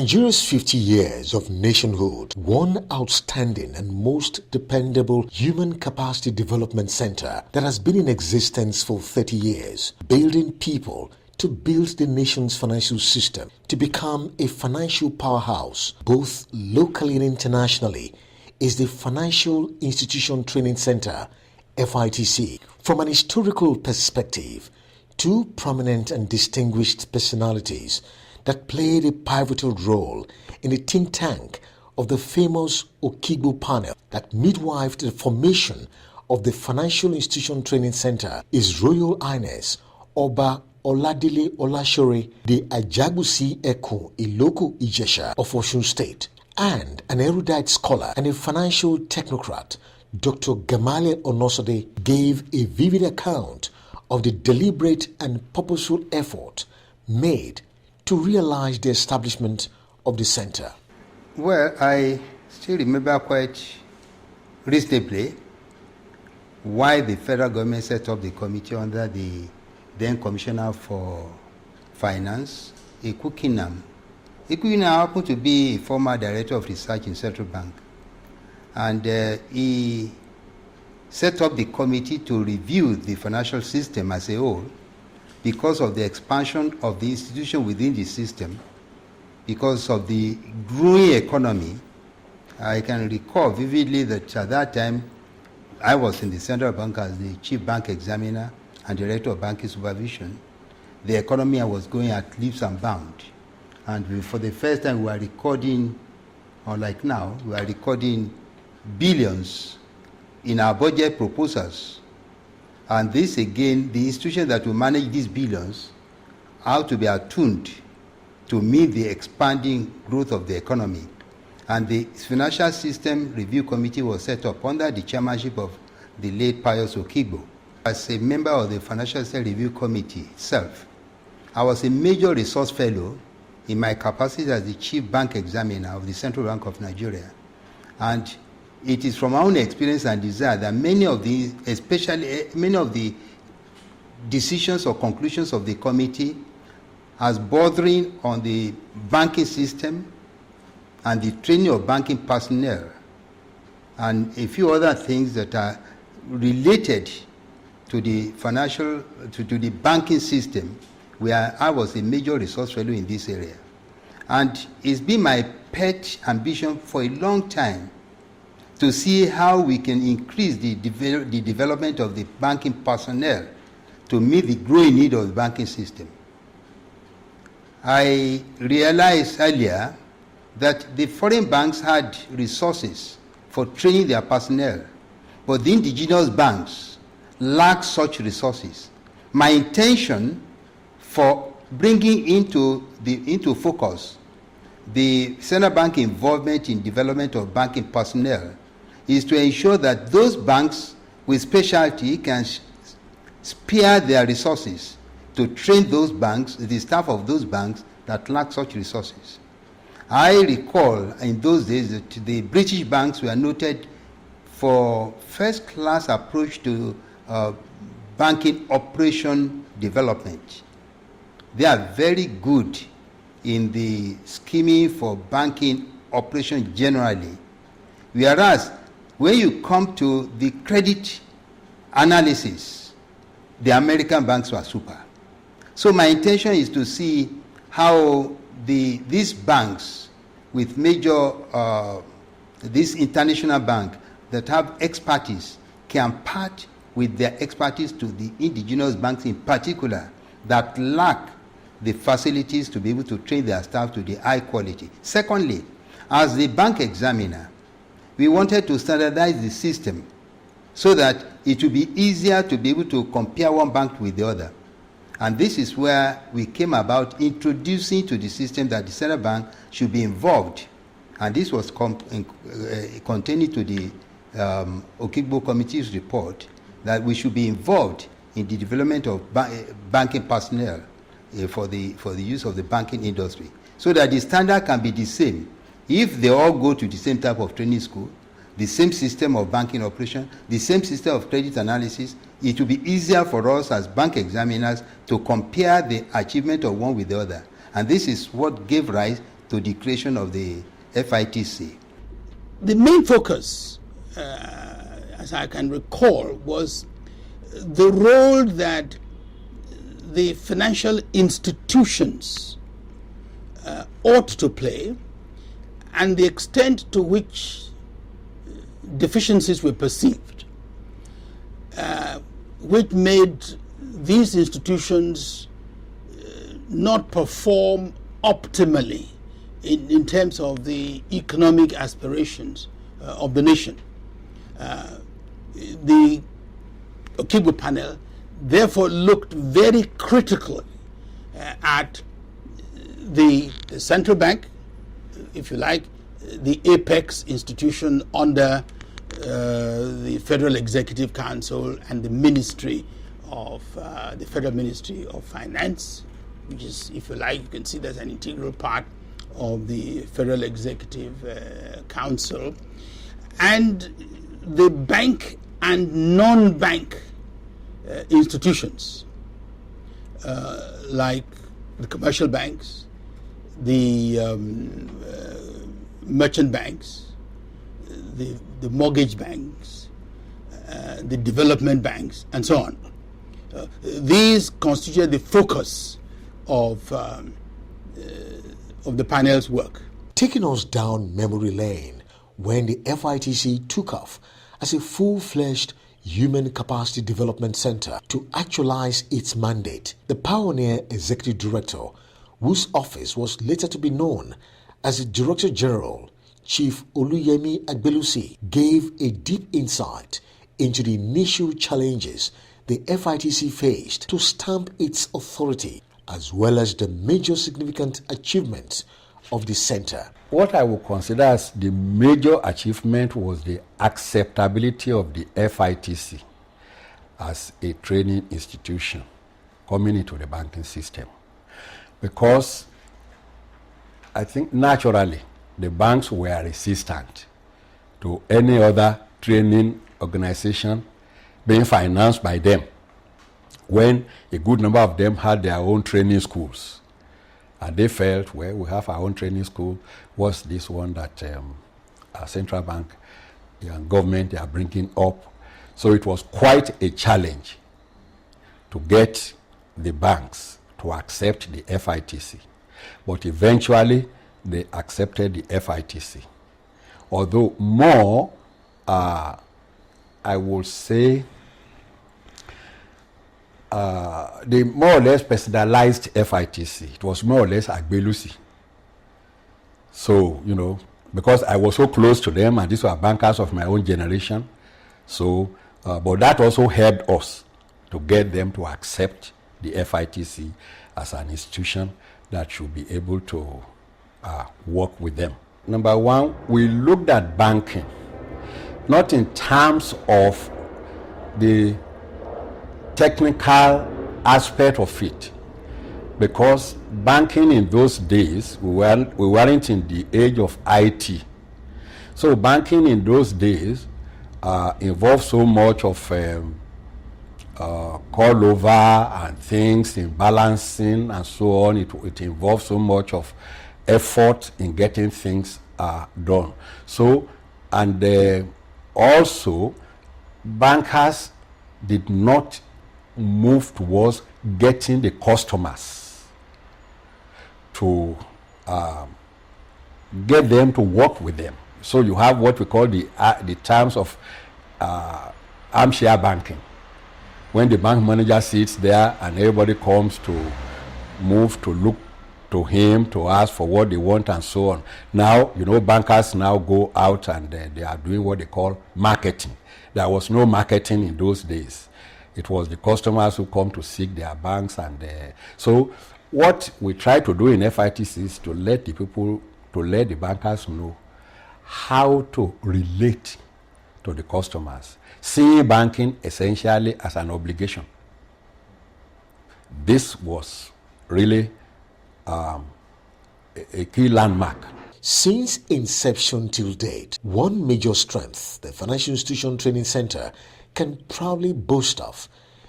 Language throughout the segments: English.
Nigeria's 50 years of nationhood, one outstanding and most dependable human capacity development center that has been in existence for 30 years, building people to build the nation's financial system to become a financial powerhouse, both locally and internationally, is the Financial Institution Training Center, FITC. From an historical perspective, two prominent and distinguished personalities that played a pivotal role in the think tank of the famous Okigbo panel that midwifed the formation of the Financial Institution Training Center is Royal Highness Oba Oladile Olashore de Ajagusi Ekun Iloku Ijesha of Osun State, and an erudite scholar and a financial technocrat, Dr. Gamaliel Onosode, gave a vivid account of the deliberate and purposeful effort made to realize the establishment of the center. Well, I still remember quite reasonably why the federal government set up the committee under the then Commissioner for Finance, Ikukinam. Ikukinam happened to be a former Director of Research in Central Bank. And he set up the committee to review the financial system as a whole because of the expansion of the institution within the system, because of the growing economy. I can recall vividly that at that time, I was in the Central Bank as the Chief Bank Examiner and Director of Banking Supervision. The economy was going at leaps and bounds. And for the first time, we were recording, unlike now, we are recording billions in our budget proposals. And this again, the institutions that will manage these billions have to be attuned to meet the expanding growth of the economy. And the Financial System Review Committee was set up under the chairmanship of the late Pius Okigbo. As a member of the Financial System Review Committee itself, I was a major resource fellow in my capacity as the Chief Bank Examiner of the Central Bank of Nigeria. And it is from our own experience and desire that many of the decisions or conclusions of the committee as bordering on the banking system and the training of banking personnel and a few other things that are related to the to the banking system, where I was a major resource fellow in this area. And it's been my pet ambition for a long time to see how we can increase the development of the banking personnel to meet the growing need of the banking system. I realized earlier that the foreign banks had resources for training their personnel, but the indigenous banks lack such resources. My intention for bringing into focus the central bank involvement in development of banking personnel is to ensure that those banks with specialty can spare their resources to train those banks, the staff of those banks that lack such resources. I recall in those days that the British banks were noted for first-class approach to banking operation development. They are very good in the scheming for banking operation generally. Whereas when you come to the credit analysis, the American banks were super. So my intention is to see how these banks with major, this international bank that have expertise can part with their expertise to the indigenous banks in particular that lack the facilities to be able to train their staff to the high quality. Secondly, as the bank examiner, we wanted to standardize the system so that it would be easier to be able to compare one bank with the other. And this is where we came about introducing to the system that the central bank should be involved. And this was contained to the Okigbo Committee's report, that we should be involved in the development of banking personnel for the use of the banking industry, so that the standard can be the same. If they all go to the same type of training school, the same system of banking operation, the same system of credit analysis, it will be easier for us as bank examiners to compare the achievement of one with the other. And this is what gave rise to the creation of the FITC? The main focus, as I can recall, was the role that the financial institutions ought to play and the extent to which deficiencies were perceived, which made these institutions not perform optimally in terms of the economic aspirations of the nation. The Okigwe panel therefore looked very critically at the central bank, if you like, the apex institution under the Federal Executive Council and the Ministry of the Federal Ministry of Finance, which is, if you like, you can see that's an integral part of the Federal Executive Council, and the bank and non-bank institutions like the commercial banks, the merchant banks, the mortgage banks, the development banks, and so on. These constitute the focus of the panel's work. Taking us down memory lane when the FITC took off as a full-fledged Human Capacity Development Center to actualize its mandate, the pioneer executive director, whose office was later to be known as the Director General, Chief Oluyemi Agbelusi, gave a deep insight into the initial challenges the FITC faced to stamp its authority, as well as the major significant achievements of the center. What I would consider as the major achievement was the acceptability of the FITC as a training institution coming into the banking system. Because I think naturally the banks were resistant to any other training organization being financed by them, when a good number of them had their own training schools. And they felt, well, we have our own training school. What's this one that our central bank and government they are bringing up? So it was quite a challenge to get the banks to accept the FITC. But eventually, they accepted the FITC. Although more, I would say, they more or less personalized FITC. It was more or less Agbelusi. So, because I was so close to them, and these were bankers of my own generation, so, but that also helped us to get them to accept the FITC as an institution that should be able to work with them. Number one, we looked at banking, not in terms of the technical aspect of it, because banking in those days, we weren't in the age of IT. So banking in those days involved so much of call over and things in balancing and so on. It involves so much of effort in getting things done. So, and also bankers did not move towards getting the customers to get them to work with them. So you have what we call the terms of armchair banking. When the bank manager sits there and everybody comes to move to look to him to ask for what they want and so on. Now, bankers now go out and they are doing what they call marketing. There was no marketing in those days. It was the customers who come to seek their banks, and so what we try to do in FITC is to let the bankers know how to relate to the customers, seeing banking essentially as an obligation. This was really a key landmark. Since inception till date, one major strength the Financial Institution Training Center can proudly boast of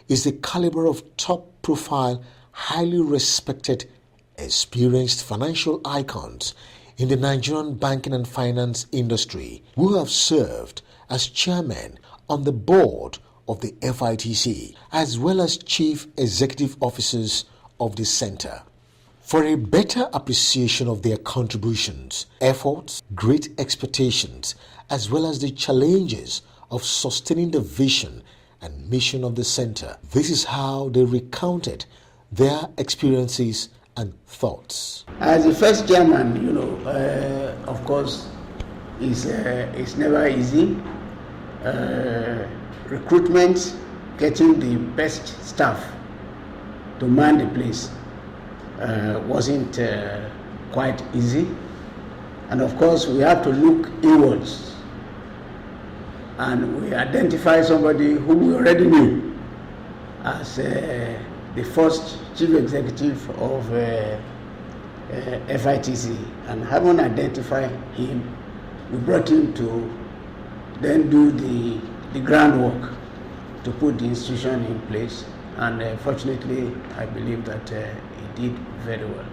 is the caliber of top-profile, highly respected, experienced financial icons in the Nigerian banking and finance industry who have served as chairman on the board of the FITC as well as chief executive officers of the center. For a better appreciation of their contributions, efforts, great expectations, as well as the challenges of sustaining the vision and mission of the center, this is how they recounted their experiences and thoughts. As the first chairman, of course, it's never easy. Recruitment, getting the best staff to man the place wasn't quite easy. And of course, we have to look inwards. And we identify somebody whom we already knew as the first chief executive of FITC. And having identified him, we brought him to then do the groundwork to put the institution in place. And fortunately, I believe that he did very well.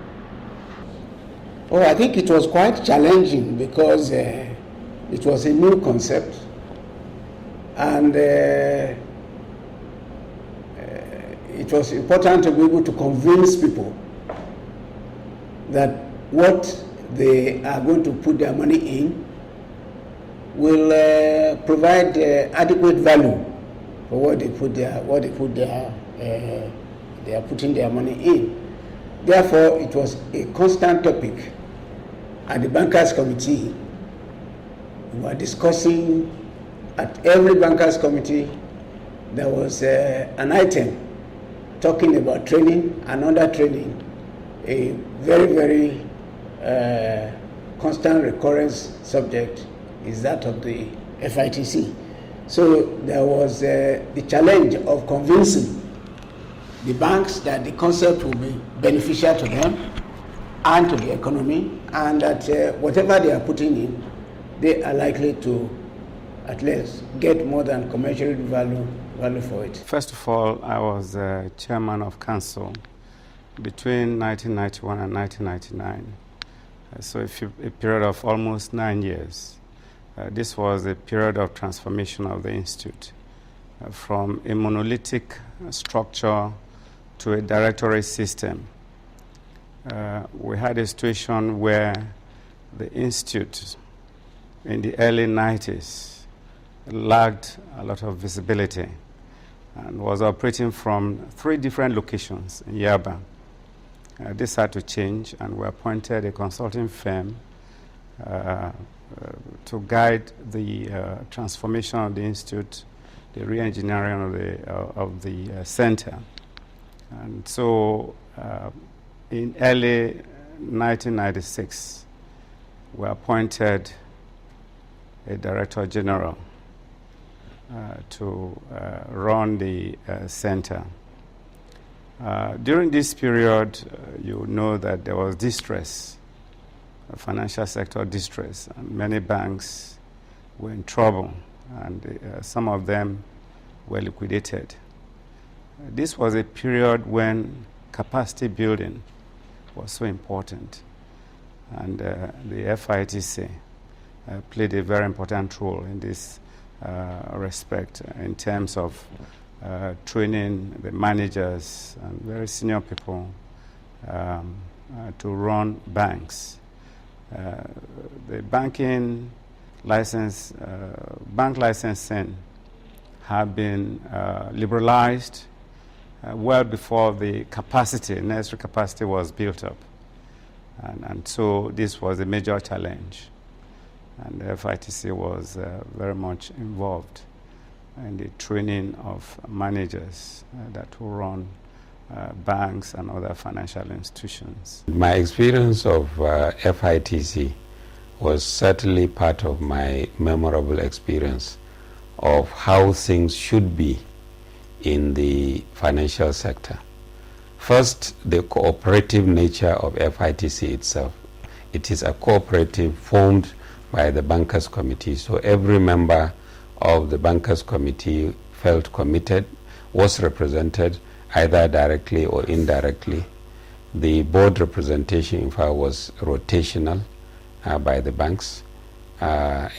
Oh, I think it was quite challenging because it was a new concept. And it was important to be able to convince people that what they are going to put their money in will provide adequate value for what they are putting their money in. Therefore, it was a constant topic at the bankers committee. We were discussing at every bankers committee. There was an item talking about training and under training. A very, very constant recurrence subject is that of the FITC. So there was the challenge of convincing the banks that the concept will be beneficial to them and to the economy, and that whatever they are putting in, they are likely to at least get more than commercial value for it. First of all, I was chairman of council between 1991 and 1999. So a period of almost 9 years. This was a period of transformation of the institute from a monolithic structure to a directory system. We had a situation where the institute in the early 90s lacked a lot of visibility and was operating from 3 different locations in Yaba. This had to change, and we appointed a consulting firm to guide the transformation of the institute, the re-engineering of the center. And so in early 1996, we appointed a director general to run the center. During this period, you know that there was distress, financial sector distress, and many banks were in trouble, and some of them were liquidated. This was a period when capacity building was so important, and the FITC played a very important role in this respect in terms of training the managers and very senior people to run banks. The banking license, bank licensing have been liberalized well before the necessary capacity was built up. And so this was a major challenge. And the FITC was very much involved in the training of managers that will run banks and other financial institutions. My experience of FITC was certainly part of my memorable experience of how things should be in the financial sector. First, the cooperative nature of FITC itself. It is a cooperative formed by the Bankers Committee, so every member of the Bankers Committee felt committed, was represented either directly or indirectly. The board representation, in fact, was rotational, by the banks,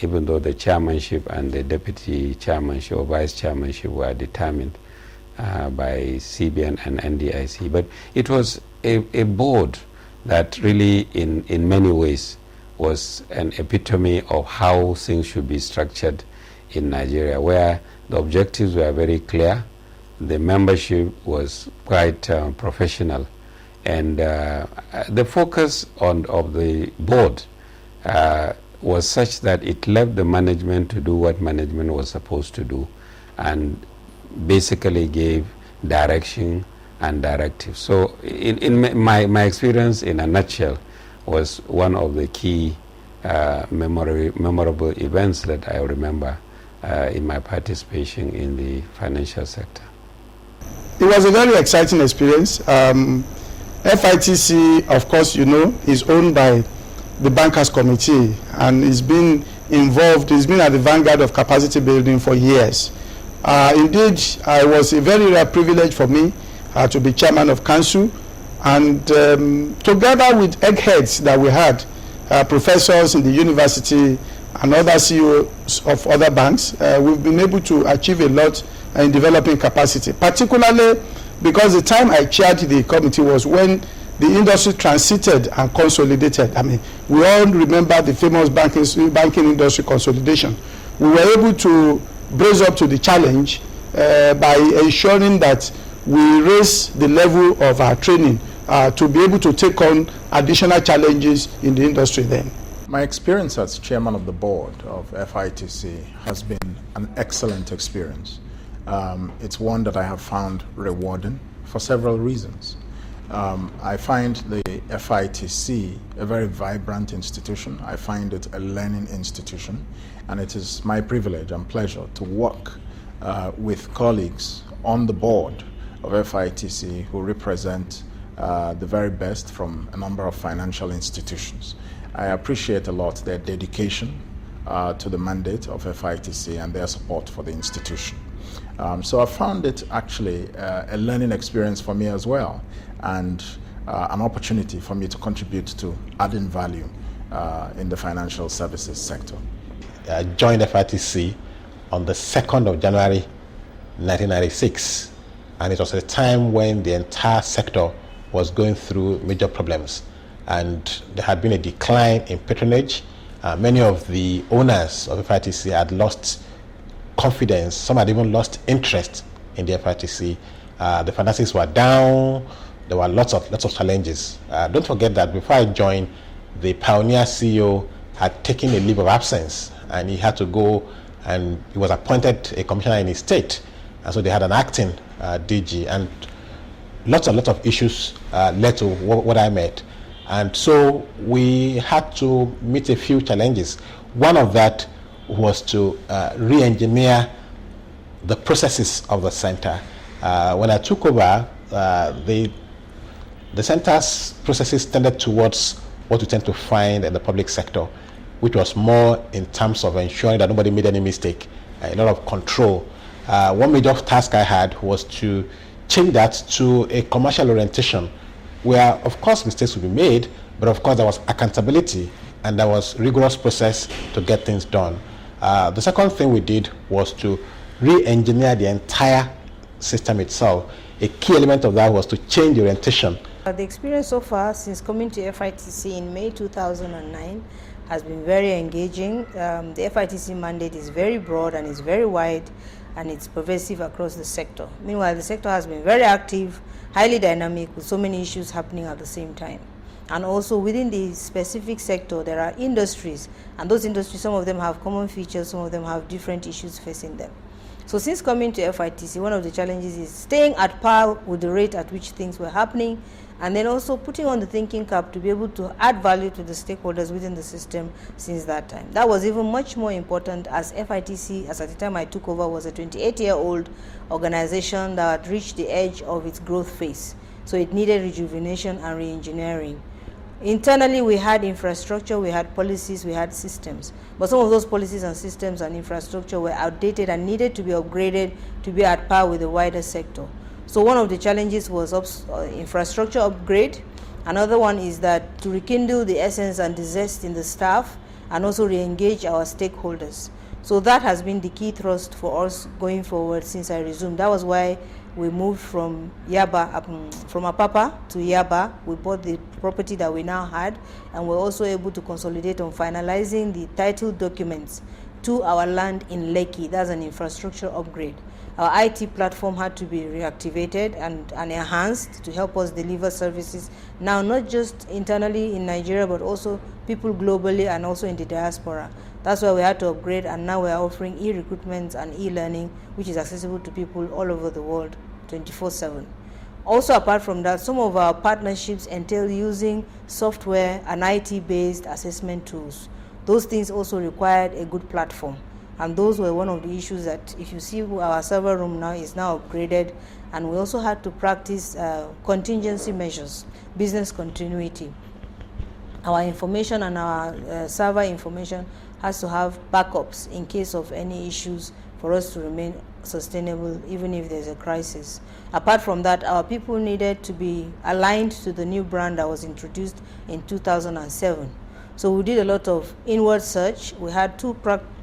even though the chairmanship and the deputy chairmanship or vice chairmanship were determined by CBN and NDIC. But it was a board that really, in many ways, was an epitome of how things should be structured in Nigeria, where the objectives were very clear, the membership was quite professional, and the focus of the board was such that it left the management to do what management was supposed to do, and basically gave direction and directives. So in my experience, in a nutshell, was one of the key memorable events that I remember in my participation in the financial sector. It was a very exciting experience. FITC, of course, you know, is owned by the Bankers Committee, and it's been involved, it's been at the vanguard of capacity building for years. Indeed, it was a very rare privilege for me to be chairman of council, and together with eggheads that we had, professors in the university and other CEOs of other banks, we've been able to achieve a lot in developing capacity, particularly because the time I chaired the committee was when the industry transited and consolidated. I mean, we all remember the famous banking industry consolidation. We were able to brace up to the challenge by ensuring that we raise the level of our training to be able to take on additional challenges in the industry then. My experience as chairman of the board of FITC has been an excellent experience. It's one that I have found rewarding for several reasons. I find the FITC a very vibrant institution. I find it a learning institution, and it is my privilege and pleasure to work with colleagues on the board of FITC who represent the very best from a number of financial institutions. I appreciate a lot their dedication to the mandate of FITC and their support for the institution. So I found it actually a learning experience for me as well, and an opportunity for me to contribute to adding value in the financial services sector. I joined FITC on the 2nd of January 1996, and it was a time when the entire sector was going through major problems, and there had been a decline in patronage. Many of the owners of FITC had lost confidence. Some had even lost interest in the FITC. The finances were down. There were lots of challenges. Don't forget that before I joined, the pioneer CEO had taken a leave of absence, and he had to go, and he was appointed a commissioner in his state, and so they had an acting DG, and lots of issues led to what I met. And so we had to meet a few challenges. One of that was to re-engineer the processes of the center. When I took over, the center's processes tended towards what we tend to find in the public sector, which was more in terms of ensuring that nobody made any mistake, a lot of control. One major task I had was to change that to a commercial orientation, where of course mistakes would be made, but of course there was accountability and there was rigorous process to get things done. The second thing we did was to re-engineer the entire system itself. A key element of that was to change the orientation. The experience so far since coming to FITC in May 2009 has been very engaging. The FITC mandate is very broad and is very wide, and it's pervasive across the sector. Meanwhile, the sector has been very active, highly dynamic, with so many issues happening at the same time. And also within the specific sector, there are industries, and those industries, some of them have common features, some of them have different issues facing them. So since coming to FITC, one of the challenges is staying at par with the rate at which things were happening, and then also putting on the thinking cap to be able to add value to the stakeholders within the system since that time. That was even much more important, as FITC, as at the time I took over, was a 28-year-old organization that reached the edge of its growth phase. So it needed rejuvenation and re-engineering. Internally, we had infrastructure, we had policies, we had systems. But some of those policies and systems and infrastructure were outdated and needed to be upgraded to be at par with the wider sector. So one of the challenges was infrastructure upgrade, Another one is that to rekindle the essence and the zest in the staff and also re-engage our stakeholders. So that has been the key thrust for us going forward since I resumed. That was why we moved from from Apapa to Yaba. We bought the property that we now had, and we're also able to consolidate on finalizing the title documents to our land in Lekki. That's an infrastructure upgrade. Our IT platform had to be reactivated and enhanced to help us deliver services now, not just internally in Nigeria, but also people globally and also in the diaspora. That's why we had to upgrade, and now we are offering e-recruitment and e-learning, which is accessible to people all over the world 24/7. Also, apart from that, some of our partnerships entail using software and IT-based assessment tools. Those things also required a good platform. And those were one of the issues that, if you see, our server room now is now upgraded, and we also had to practice contingency measures, business continuity. Our information and our server information has to have backups in case of any issues for us to remain sustainable even if there's a crisis. Apart from that, our people needed to be aligned to the new brand that was introduced in 2007. So we did a lot of inward search. We had two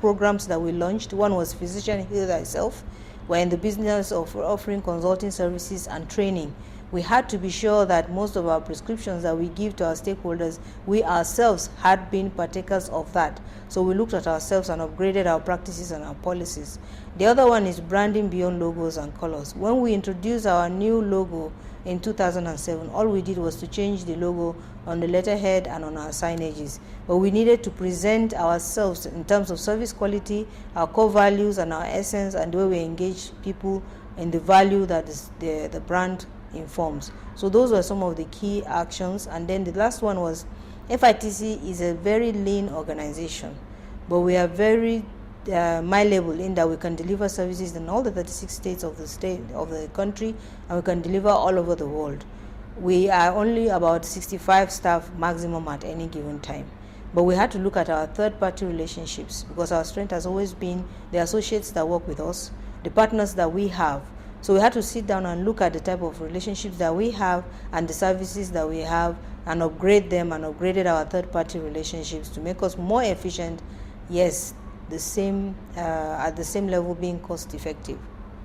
programs that we launched. One was Physician Heal Thyself. We're in the business of offering consulting services and training. We had to be sure that most of our prescriptions that we give to our stakeholders, we ourselves had been partakers of that. So we looked at ourselves and upgraded our practices and our policies. The other one is branding beyond logos and colors. When we introduced our new logo in 2007, all we did was to change the logo on the letterhead and on our signages. But we needed to present ourselves in terms of service quality, our core values and our essence, and the way we engage people in the value that is the brand informs. So those were some of the key actions. And then the last one was FITC is a very lean organization, but we are very malleable in that we can deliver services in all the 36 states of the country, and we can deliver all over the world. We are only about 65 staff maximum at any given time. But we had to look at our third-party relationships, because our strength has always been the associates that work with us, the partners that we have. So we had to sit down and look at the type of relationships that we have and the services that we have and upgrade them, and upgraded our third-party relationships to make us more efficient, yes, at the same level being cost-effective.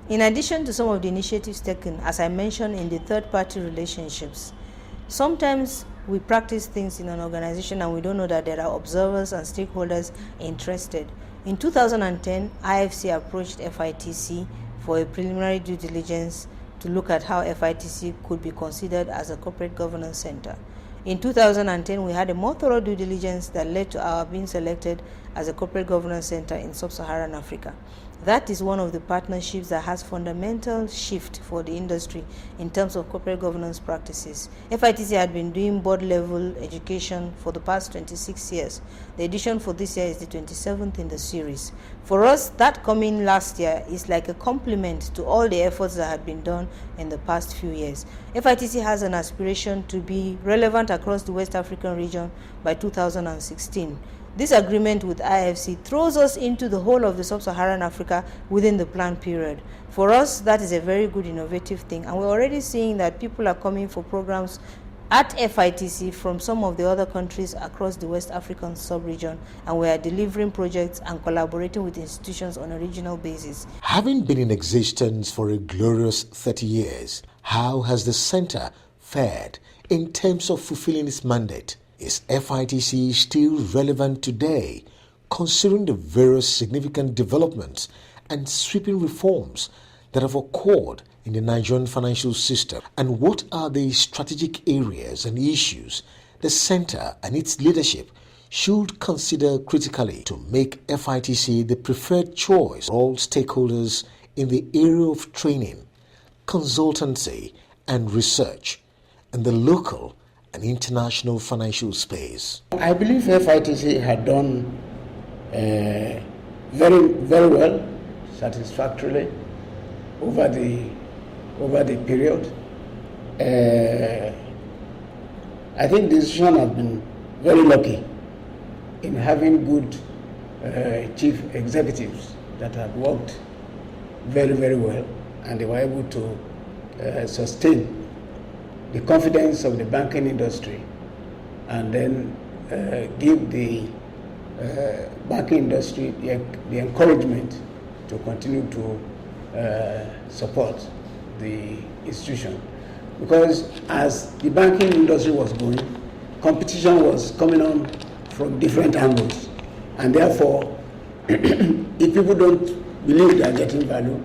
In addition to some of the initiatives taken, as I mentioned, in the third-party relationships, sometimes we practice things in an organization and we don't know that there are observers and stakeholders interested. In 2010, IFC approached FITC for a preliminary due diligence to look at how FITC could be considered as a corporate governance center. In 2010, we had a more thorough due diligence that led to our being selected as a corporate governance center in sub-Saharan Africa. That is one of the partnerships that has fundamental shift for the industry in terms of corporate governance practices. FITC had been doing board level education for the past 26 years. The edition for this year is the 27th in the series. For us, that coming last year is like a complement to all the efforts that had been done in the past few years. FITC has an aspiration to be relevant across the West African region by 2016. This agreement with IFC throws us into the whole of the sub-Saharan Africa within the planned period. For us, that is a very good innovative thing, and we're already seeing that people are coming for programs at FITC from some of the other countries across the West African sub-region, and we are delivering projects and collaborating with institutions on a regional basis. Having been in existence for a glorious 30 years, how has the center fared in terms of fulfilling its mandate? Is FITC still relevant today, considering the various significant developments and sweeping reforms that have occurred in the Nigerian financial system? And what are the strategic areas and issues the center and its leadership should consider critically to make FITC the preferred choice for all stakeholders in the area of training, consultancy, and research in the local and international financial space? I believe FITC had done very, very well, satisfactorily over the period. I think the institution has been very lucky in having good chief executives that had worked very, very well, and they were able to sustain the confidence of the banking industry, and then give the banking industry the encouragement to continue to support the institution. Because as the banking industry was going, competition was coming on from different angles, and therefore if people don't believe they are getting value,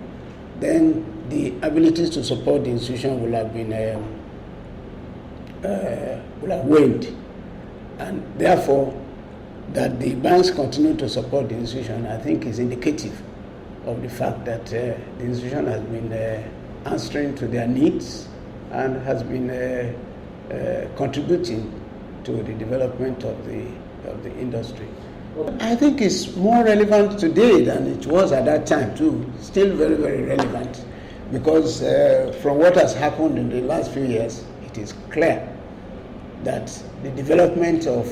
then the abilities to support the institution will have been will have waned, and therefore that the banks continue to support the institution, I think, is indicative of the fact that the institution has been answering to their needs and has been contributing to the development of the industry. I think it's more relevant today than it was at that time too. Still very, very relevant, because from what has happened in the last few years, it is clear that the development of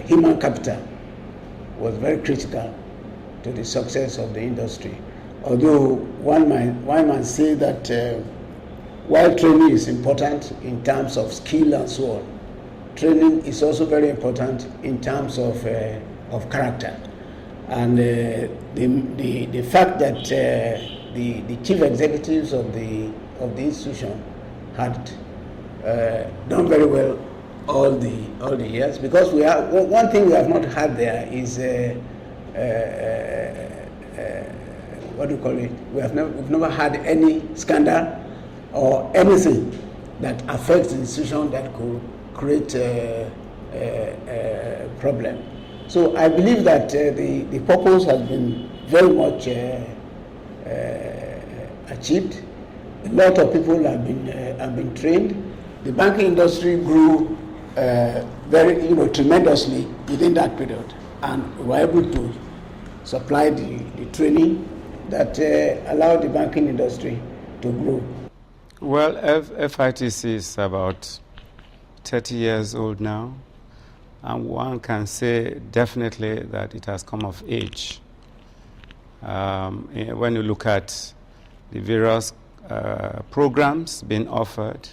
human capital was very critical to the success of the industry. Although one might say that while training is important in terms of skill and so on, training is also very important in terms of character. And the fact that the chief executives of the institution had done very well all the years, because we have one thing we have not had there is what do you call it? We've never had any scandal or anything that affects the institution that could create a problem. So I believe that the purpose has been very much achieved. A lot of people have been trained. The banking industry grew very tremendously within that period, and we were able to supply the training that allowed the banking industry to grow. Well, FITC is about 30 years old now, and one can say definitely that it has come of age. When you look at the various programs being offered,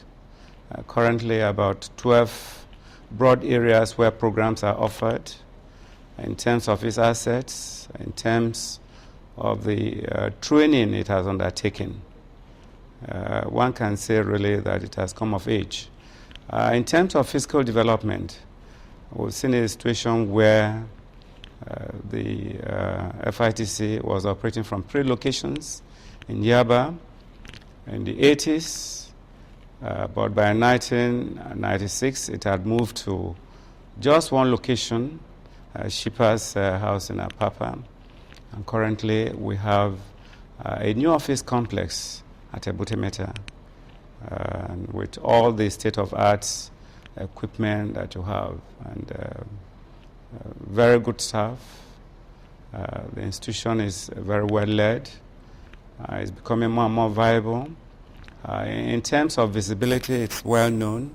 currently about 12 broad areas where programs are offered in terms of its assets, in terms of the training it has undertaken. One can say really that it has come of age. In terms of fiscal development, we've seen a situation where the FITC was operating from 3 locations in Yaba in the 80s, but by 1996 it had moved to just 1 location, Shipa's house in Apapa, and currently we have a new office complex at Ebutemeta, with all the state-of-art equipment that you have, and very good staff. The institution is very well led. It's becoming more and more viable. In terms of visibility, it's well known.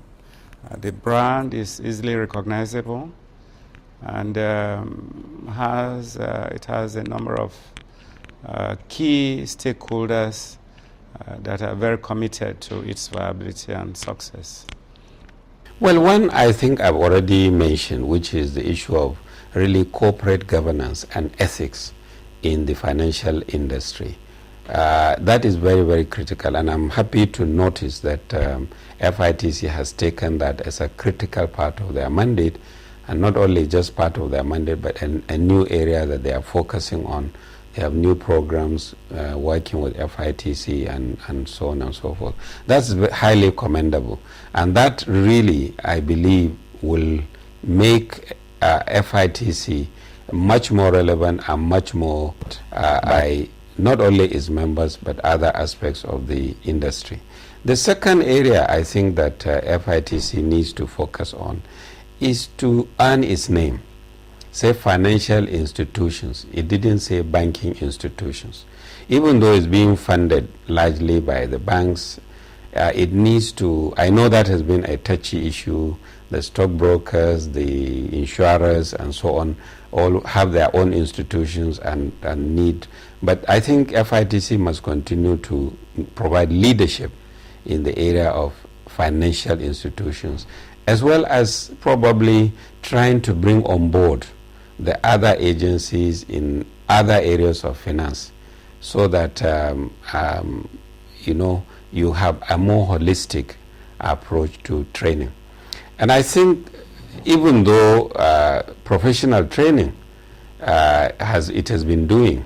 The brand is easily recognizable, and it has a number of key stakeholders that are very committed to its viability and success. Well, one I think I've already mentioned, which is the issue of really corporate governance and ethics in the financial industry. That is very, very critical, and I'm happy to notice that FITC has taken that as a critical part of their mandate, and not only just part of their mandate, but a new area that they are focusing on. They have new programs working with FITC and so on and so forth. That's highly commendable. And that really, I believe, will make FITC much more relevant and much more by not only its members, but other aspects of the industry. The second area I think that FITC needs to focus on is to earn its name. Say financial institutions. It didn't say banking institutions. Even though it's being funded largely by the banks, it needs to, I know that has been a touchy issue. The stockbrokers, the insurers, and so on, all have their own institutions and need. But I think FITC must continue to provide leadership in the area of financial institutions, as well as probably trying to bring on board the other agencies in other areas of finance, so that you have a more holistic approach to training. And I think even though professional training has been doing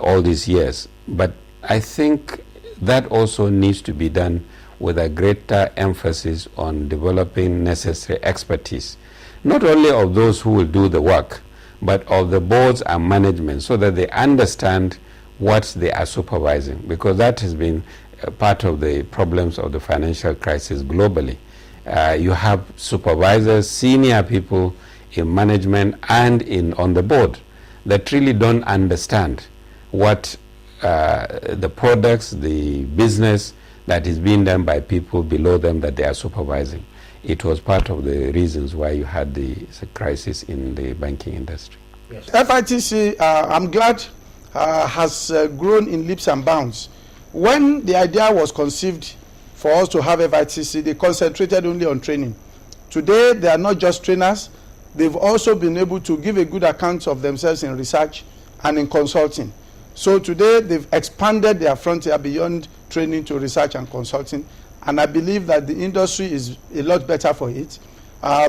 all these years, but I think that also needs to be done with a greater emphasis on developing necessary expertise, not only of those who will do the work, but of the boards and management, so that they understand what they are supervising, because that has been part of the problems of the financial crisis globally. You have supervisors, senior people in management and on the board that really don't understand what the products, the business that is being done by people below them that they are supervising. It was part of the reasons why you had the crisis in the banking industry. Yes. FITC, I'm glad, has grown in leaps and bounds. When the idea was conceived for us to have FITC, they concentrated only on training. Today, they are not just trainers. They've also been able to give a good account of themselves in research and in consulting. So today, they've expanded their frontier beyond training to research and consulting. And I believe that the industry is a lot better for it.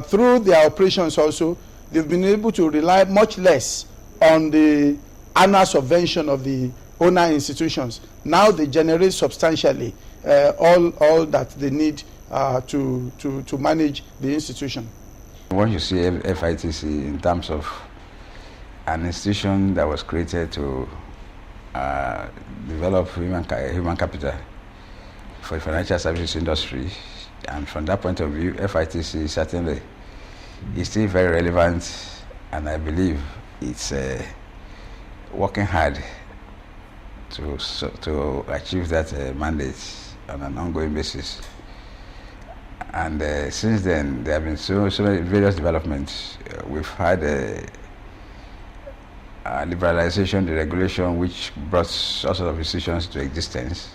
Through their operations also, they've been able to rely much less on the annual subvention of the owner institutions. Now they generate substantially all that they need to manage the institution. When you see FITC in terms of an institution that was created to develop human capital for the financial services industry, and from that point of view, FITC certainly is still very relevant, and I believe it's working hard to achieve that mandate on an ongoing basis. And since then, there have been so many various developments. We've had liberalization, deregulation, which brought all sorts of institutions to existence.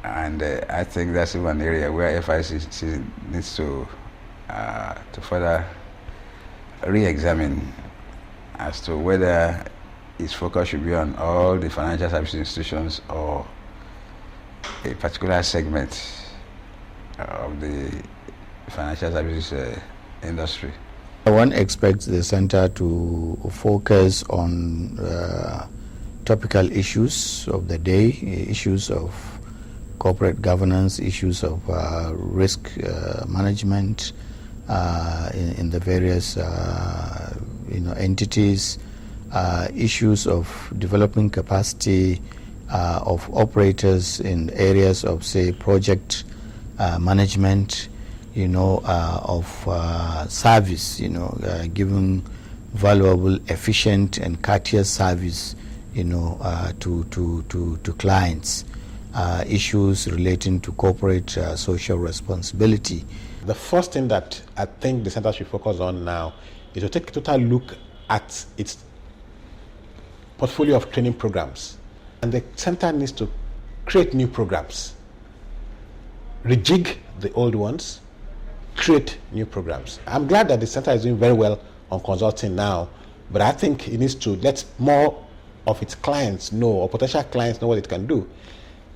And I think that's even an area where FITC needs to further re-examine as to whether its focus should be on all the financial services institutions or a particular segment of the financial services industry. One expects the center to focus on topical issues of the day, issues of corporate governance, issues of risk management in the various entities, issues of developing capacity of operators in areas of, say, project management, of service, giving valuable, efficient, and courteous service, to clients. Issues relating to corporate social responsibility. The first thing that I think the center should focus on now is to take a total look at its portfolio of training programs. And the center needs to create new programs, rejig the old ones, create new programs. I'm glad that the center is doing very well on consulting now, but I think it needs to let more of its clients know, or potential clients know, what it can do.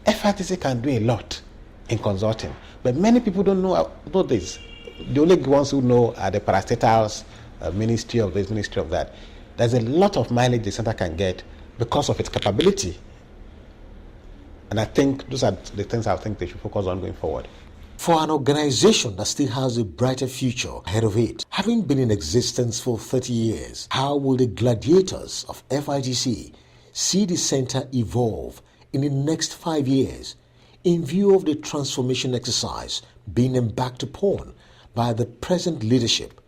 FITC can do a lot in consulting, but many people don't know this. The only ones who know are the parastatals, ministry of this, ministry of that. There's a lot of mileage the center can get because of its capability. And I think those are the things I think they should focus on going forward. For an organization that still has a brighter future ahead of it, having been in existence for 30 years, how will the gladiators of FITC see the center evolve in the next 5 years in view of the transformation exercise being embarked upon by the present leadership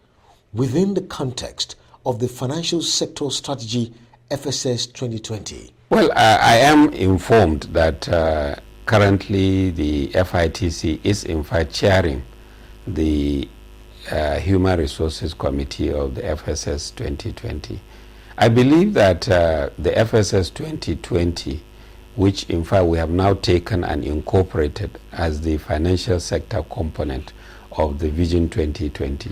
within the context of the Financial Sector Strategy FSS 2020? Well, I am informed that currently the FITC is in fact chairing the Human Resources Committee of the FSS 2020. I believe that the FSS 2020 which in fact we have now taken and incorporated as the financial sector component of the Vision 2020.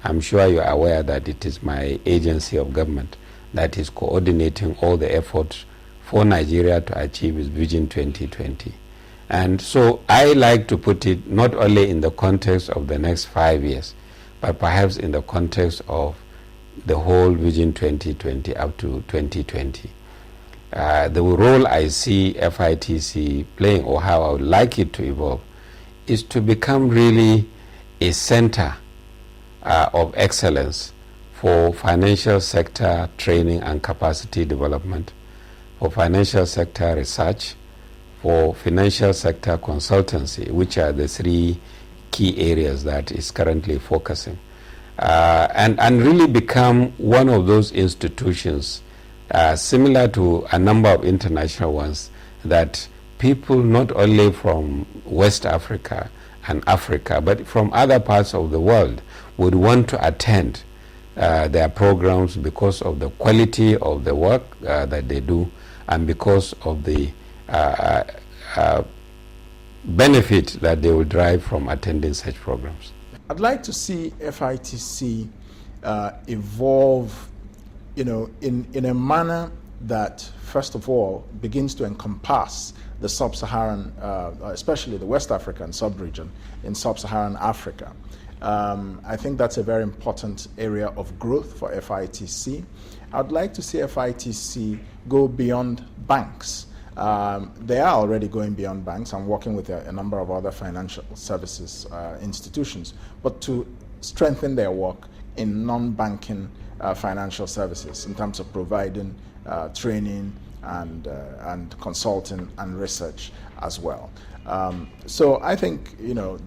I'm sure you are aware that it is my agency of government that is coordinating all the efforts for Nigeria to achieve its Vision 2020. And so I like to put it not only in the context of the next 5 years, but perhaps in the context of the whole Vision 2020 up to 2020. The role I see FITC playing, or how I would like it to evolve, is to become really a center of excellence for financial sector training and capacity development, for financial sector research, for financial sector consultancy, which are the three key areas that is currently focusing, and really become one of those institutions similar to a number of international ones that people not only from West Africa and Africa, but from other parts of the world would want to attend their programs because of the quality of the work that they do and because of the benefit that they will derive from attending such programs. I'd like to see FITC evolve, in a manner that, first of all, begins to encompass the sub-Saharan, especially the West African sub-region in sub-Saharan Africa. I think that's a very important area of growth for FITC. I'd like to see FITC go beyond banks. They are already going beyond banks and working with a number of other financial services institutions, but to strengthen their work in non-banking financial services in terms of providing training and consulting and research as well. So I think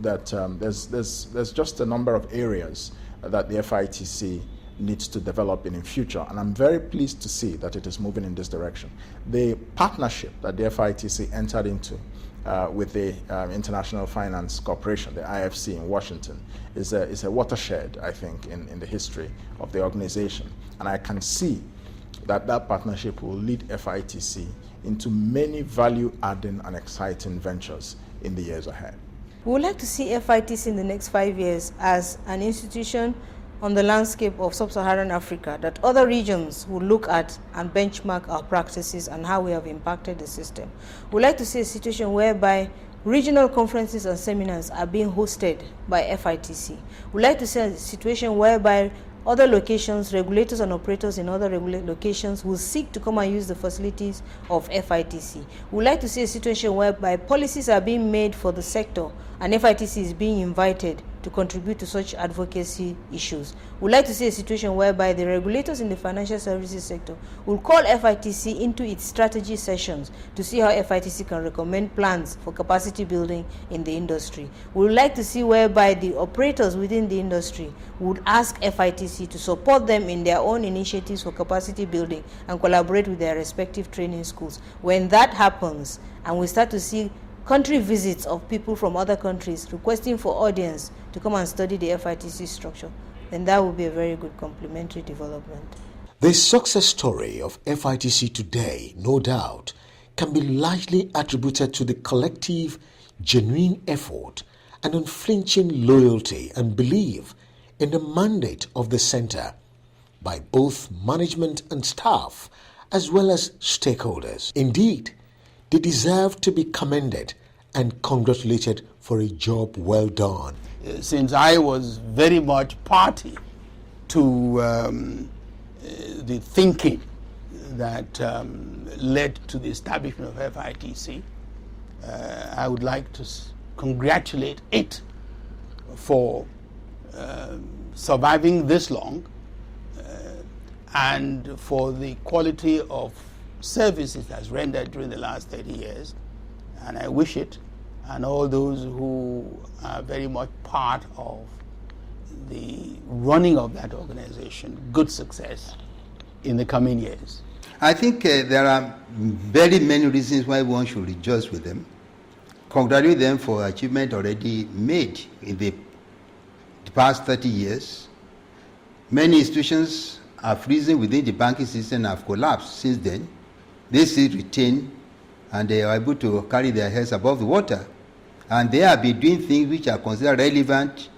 that there's just a number of areas that the FITC needs to develop in future, and I'm very pleased to see that it is moving in this direction. The partnership that the FITC entered into with the International Finance Corporation, the IFC in Washington, is a watershed, I think, in the history of the organization, and I can see that partnership will lead FITC into many value-adding and exciting ventures in the years ahead. We would like to see FITC in the next 5 years as an institution on the landscape of sub-Saharan Africa that other regions will look at and benchmark our practices and how we have impacted the system. We'd like to see a situation whereby regional conferences and seminars are being hosted by FITC. We'd like to see a situation whereby other locations, regulators and operators in other locations will seek to come and use the facilities of FITC. We'd like to see a situation whereby policies are being made for the sector and FITC is being invited to contribute to such advocacy issues. We'd like to see a situation whereby the regulators in the financial services sector will call FITC into its strategy sessions to see how FITC can recommend plans for capacity building in the industry. We would like to see whereby the operators within the industry would ask FITC to support them in their own initiatives for capacity building and collaborate with their respective training schools. When that happens and we start to see country visits of people from other countries requesting for audience to come and study the FITC structure, then that will be a very good complementary development. The success story of FITC today, no doubt, can be largely attributed to the collective, genuine effort and unflinching loyalty and belief in the mandate of the center by both management and staff, as well as stakeholders. Indeed, they deserve to be commended and congratulated for a job well done. Since I was very much party to the thinking that led to the establishment of FITC, I would like to congratulate it for surviving this long and for the quality of services it has rendered during the last 30 years. And I wish it and all those who are very much part of the running of that organization good success in the coming years. I think there are very many reasons why one should rejoice with them, congratulate them for achievement already made in the past 30 years. Many institutions have risen within the banking system and have collapsed since then. They still retain and they are able to carry their heads above the water. And they have been doing things which are considered relevant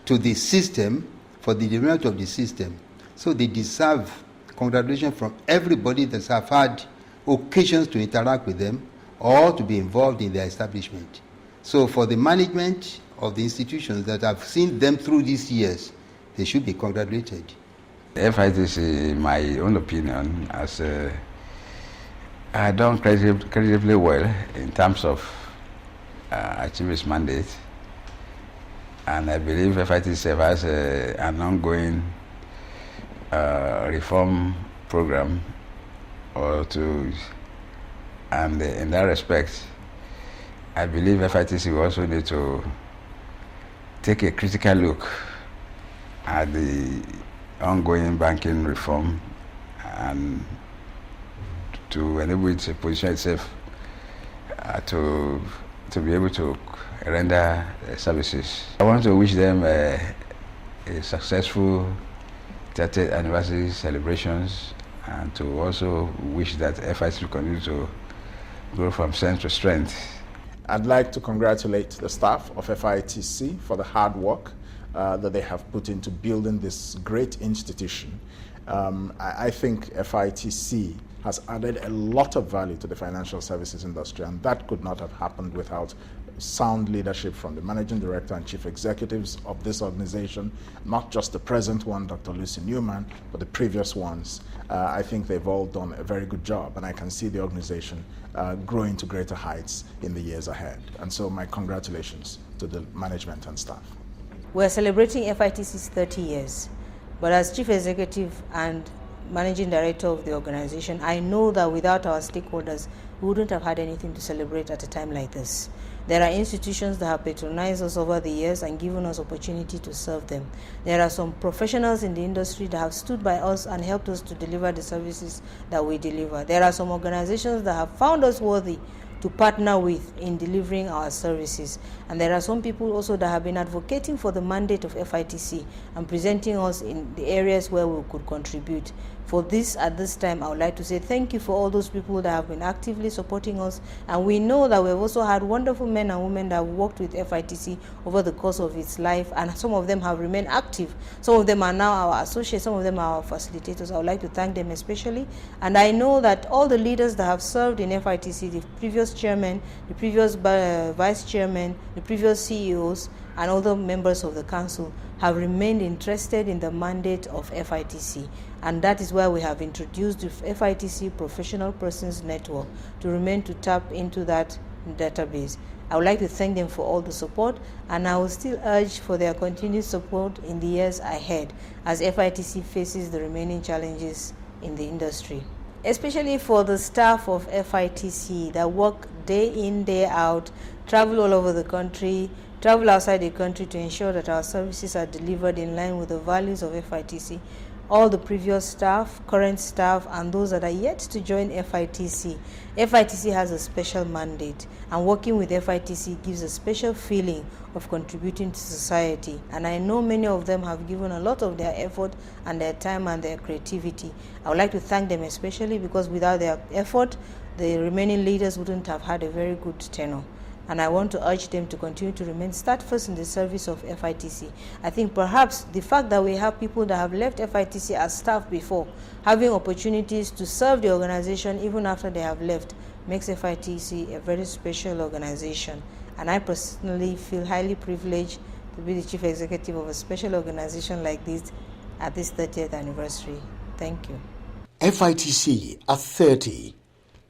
to the system, for the development of the system. So they deserve congratulations from everybody that have had occasions to interact with them or to be involved in their establishment. So for the management of the institutions that have seen them through these years, they should be congratulated. FITC, in my own opinion, has done creditably well in terms of achieving its mandate, and I believe FITC has an ongoing reform program, and in that respect, I believe FITC will also need to take a critical look at the ongoing banking reform and to enable it to position itself to be able to render services. I want to wish them a successful 30th anniversary celebrations, and to also wish that FITC will continue to grow from strength to strength. I'd like to congratulate the staff of FITC for the hard work that they have put into building this great institution. I think FITC has added a lot of value to the financial services industry, and that could not have happened without sound leadership from the managing director and chief executives of this organization, not just the present one, Dr. Lucy Newman, but the previous ones. I think they've all done a very good job, and I can see the organization growing to greater heights in the years ahead. And so my congratulations to the management and staff. We're celebrating FITC's 30 years, but as chief executive and managing director of the organization, I know that without our stakeholders, we wouldn't have had anything to celebrate at a time like this. There are institutions that have patronized us over the years and given us opportunity to serve them. There are some professionals in the industry that have stood by us and helped us to deliver the services that we deliver. There are some organizations that have found us worthy to partner with in delivering our services. And there are some people also that have been advocating for the mandate of FITC and presenting us in the areas where we could contribute. For this, at this time, I would like to say thank you for all those people that have been actively supporting us. And we know that we've also had wonderful men and women that have worked with FITC over the course of its life, and some of them have remained active. Some of them are now our associates, some of them are our facilitators. I would like to thank them especially. And I know that all the leaders that have served in FITC, the previous chairman, the previous vice chairman, the previous CEOs, and other members of the council have remained interested in the mandate of FITC. And that is why we have introduced the FITC Professional Persons Network to remain to tap into that database. I would like to thank them for all the support, and I will still urge for their continued support in the years ahead as FITC faces the remaining challenges in the industry. Especially for the staff of FITC that work day in, day out, travel all over the country, travel outside the country to ensure that our services are delivered in line with the values of FITC. All the previous staff, current staff, and those that are yet to join FITC. FITC has a special mandate, and working with FITC gives a special feeling of contributing to society. And I know many of them have given a lot of their effort and their time and their creativity. I would like to thank them especially because without their effort, the remaining leaders wouldn't have had a very good tenure. And I want to urge them to continue to remain steadfast in the service of FITC. I think perhaps the fact that we have people that have left FITC as staff before, having opportunities to serve the organization even after they have left, makes FITC a very special organization. And I personally feel highly privileged to be the chief executive of a special organization like this at this 30th anniversary. Thank you. FITC at 30,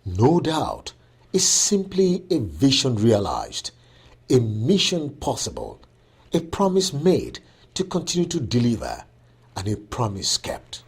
no doubt, is simply a vision realized, a mission possible, a promise made to continue to deliver, and a promise kept.